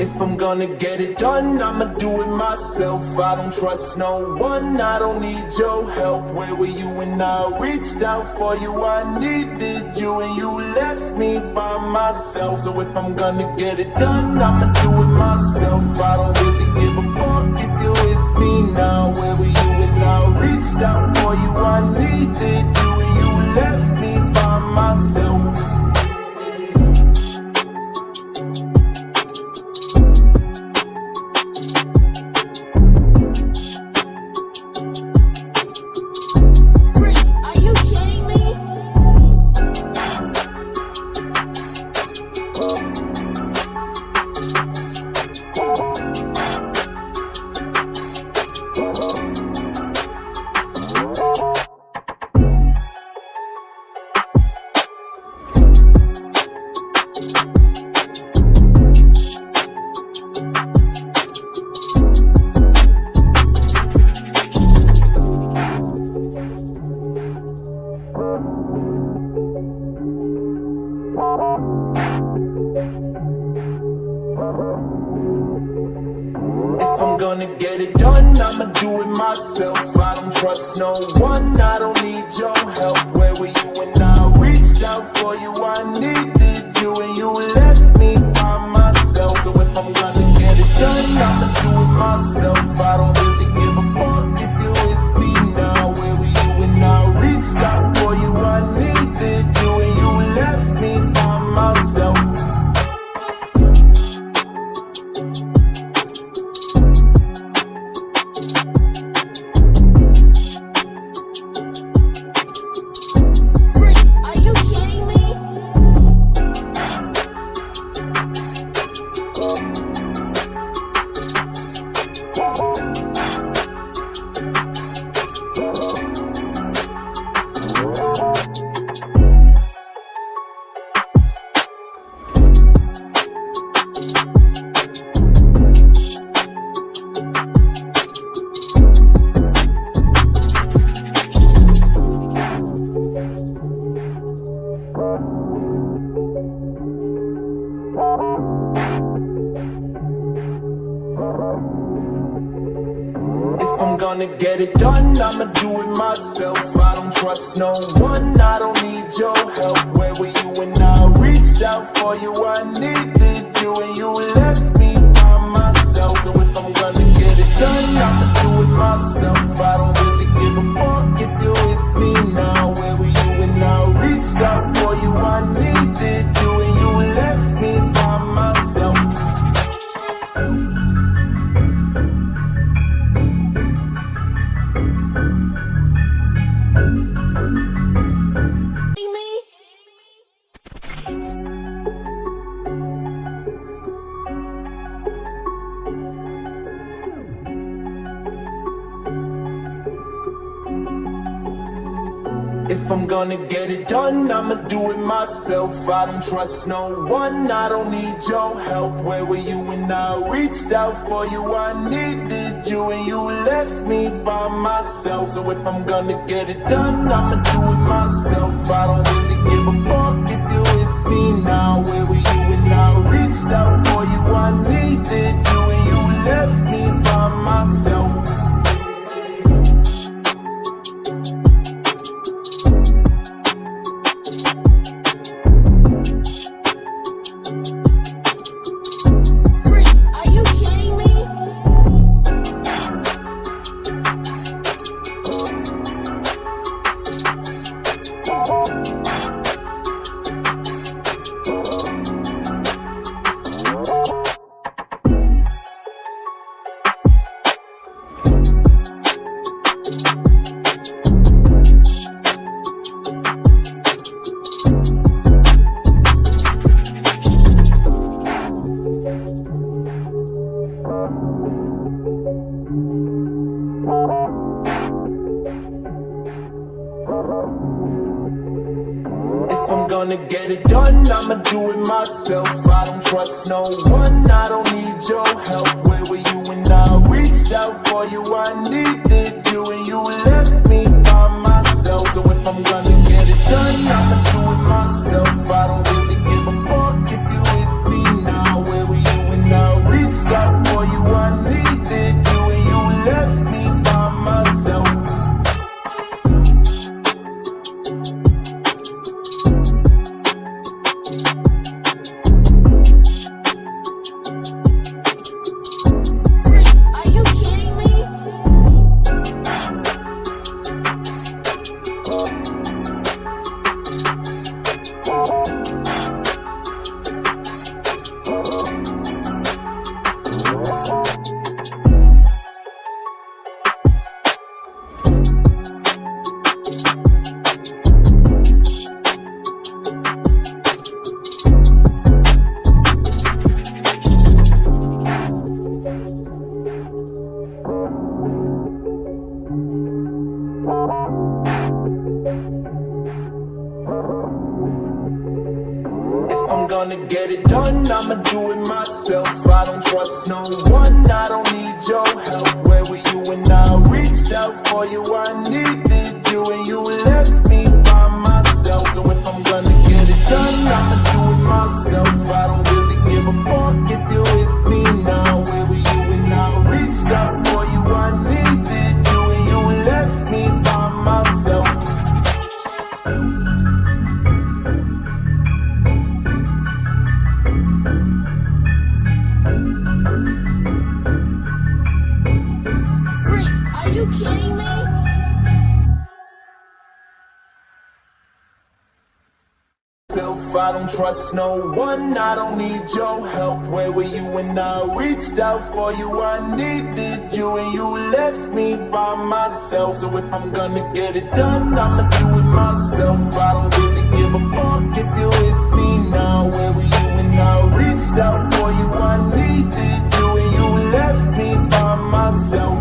If I'm gonna get it done, I'ma do it myself. I don't trust no one, I don't need your help. Where were you when I reached out for you? I needed you and you left me by myself. So if I'm gonna get it done, I'ma do it myself. I don't really give a fuck if you're with me now. Where were you when I reached out for you? I needed you and you left me by myself. If I'm gonna get it done, I'ma do it myself. I don't trust no one, I don't need your help. Where were you when I reached out for you? I needed you and you left me by myself. So if I'm gonna get it done, I'ma do it myself. I don't really give a fuck if you're with me now. Where were you when I reached out for you? I needed you and you left me by myself. If I'm gonna get it done, I'ma do it myself. I don't trust no one, I don't need your help. Where were you when I reached out for you? I needed you and you left me by myself. So if I'm gonna get it done, I'ma do it myself. I don't really give a fuck if you're with me now. Where were you when I reached out for you? I needed you and you left me by myself. If I'm gonna get it done, I'ma do it myself. I don't trust no one, I don't need your help. Where were you when I reached out for you? I needed you and you left me by myself. So if I'm gonna get it done, I'ma do it myself. I don't really give a fuck if you're with me now. Where were you when I reached out for you? I needed you and you left me by myself. If I'm gonna get it done, I'ma do it myself. I don't trust no one, I don't need your help. Where were you when I reached out for you? I needed you and you left me by myself. So if I'm gonna get it done, I'ma do it myself. I don't really give a fuck if you with me done, I'ma do it myself. I don't trust no one, I don't need your help. Where were you when I reached out for you? I needed you and you left me by myself. So if I'm gonna get it done, I'ma do it myself. I don't really give a fuck if you're with me now. Where were you when I reached out for you? I needed you and you left me by myself. Are you kidding me? I don't trust no one, I don't need your help. Where were you when I reached out for you? I needed you and you left me by myself. So if I'm gonna get it done, I'ma do it myself. I don't really give a fuck if you're with me now. Where were you when I reached out for you? I needed you and you left me by myself.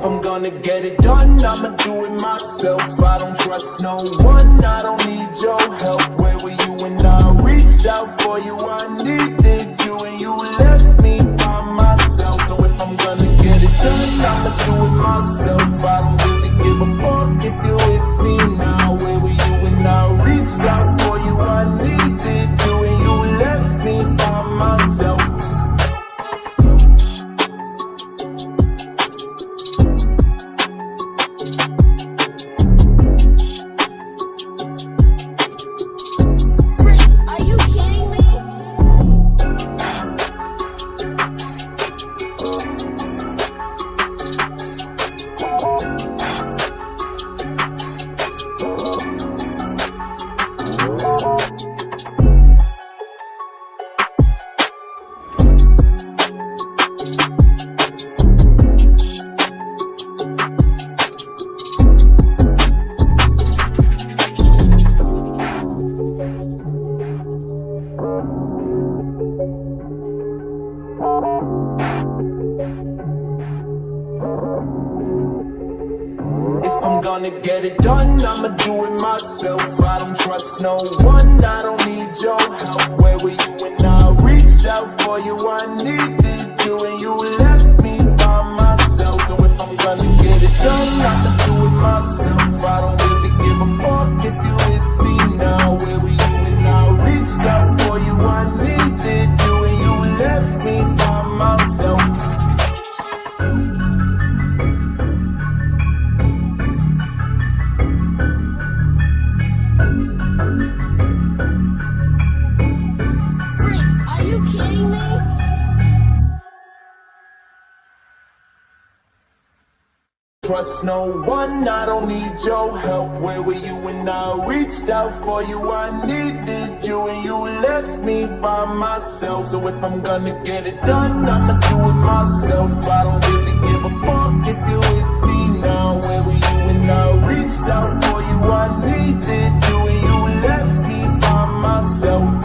I'm gonna get it done, I'ma do it myself. I don't trust no one, I don't need your help. Where were you when I reached out for you? I needed you and you left me by myself. So if I'm gonna get it done, I'ma do it myself. I don't really give a fuck if you're with me now. Where were you when I reached out for you? I needed you and you left me by myself. Gonna get it done, I'ma do it myself. I don't trust no one, I don't need your help. Where were you when I reached out for you? I needed you and you left me by myself. So if I'm gonna get it done, I'ma do it myself. I don't really give a fuck if you're with me now. Where were you when I reached out for you? I needed you and you left me by myself. Trust no one, I don't need your help. Where were you when I reached out for you? I needed you and you left me by myself. So if I'm gonna get it done, I'ma do it myself. I don't really give a fuck if you're with me now. Where were you when I reached out for you? I needed you and you left me by myself.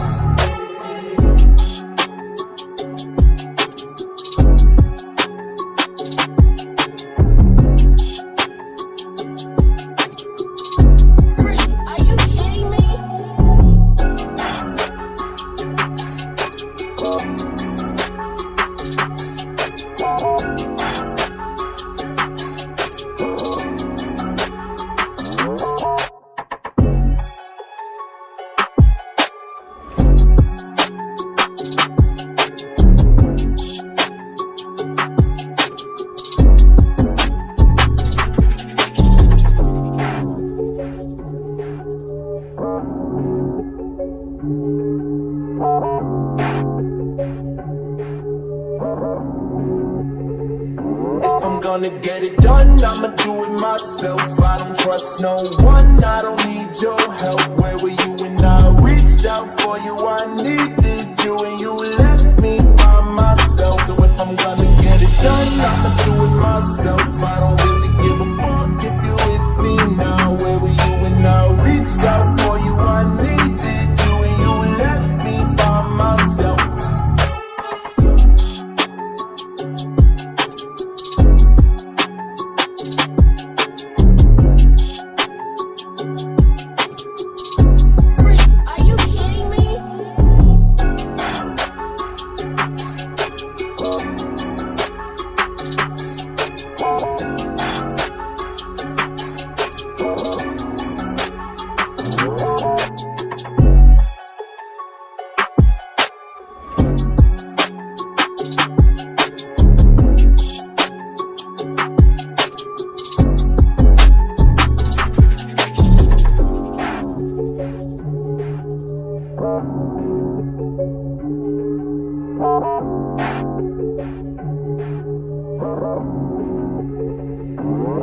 gonna get it done, I'ma do it myself. I don't trust no one, I don't need your help. Where were you when I reached out for you? I needed you and you left me by myself. So if I'm gonna get it done, I'ma do it myself. I don't really give a fuck if you with me now. Where were you when I reached out for you? I needed you and you left me by myself.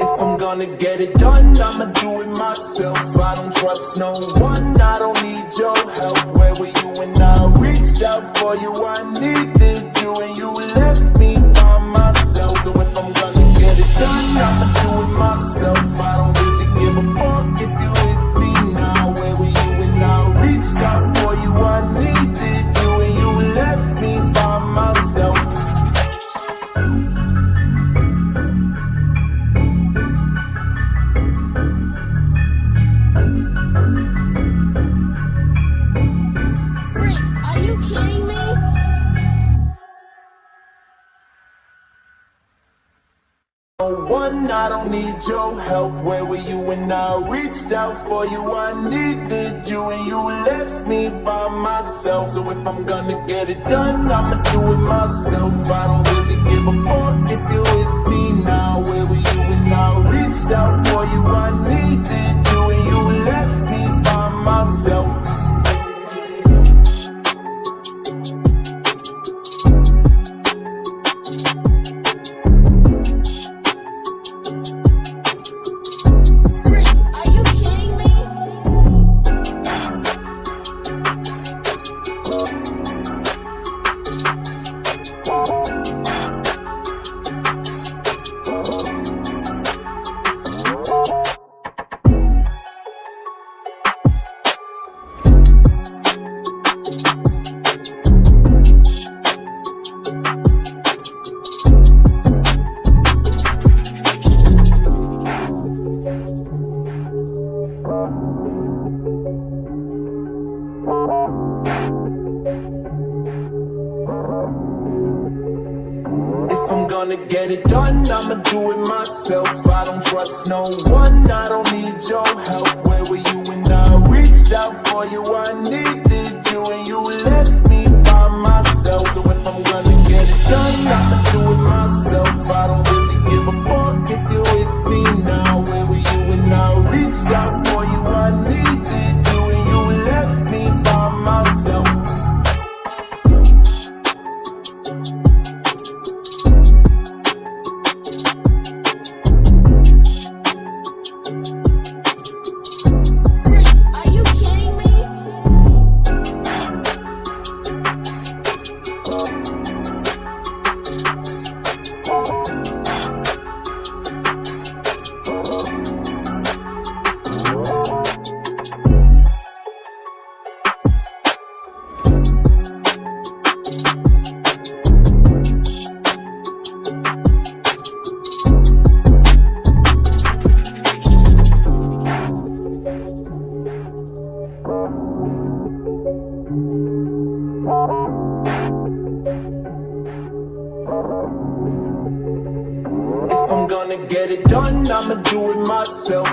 If I'm gonna get it done, I'ma do it myself. I don't trust no one, I don't need your help. Where were you when I reached out for you? I needed you and you left me by myself. So if I'm gonna get it done, I'ma do it myself. I don't really give a fuck if you with me now. Where were you when I reached out for you? I needed you and you left me by myself. One, I don't need your help. Where were you when I reached out for you? I needed you and you left me by myself. So if I'm gonna get it done, I'ma do it myself. I don't really give a fuck if you're with me now. Where were you when I reached out for you? I needed you and you left me by myself. If I'm gonna get it done, I'ma do it myself. I don't trust no one, I don't need your help. Where were you when I reached out for you? I needed you and you left me by myself. So if I'm gonna get it done, I'ma do it myself. I don't really give a fuck if you're with me now. Where were you when I reached out for you? I needed you and you left me by myself. If I'm gonna get it done, I'ma do it myself.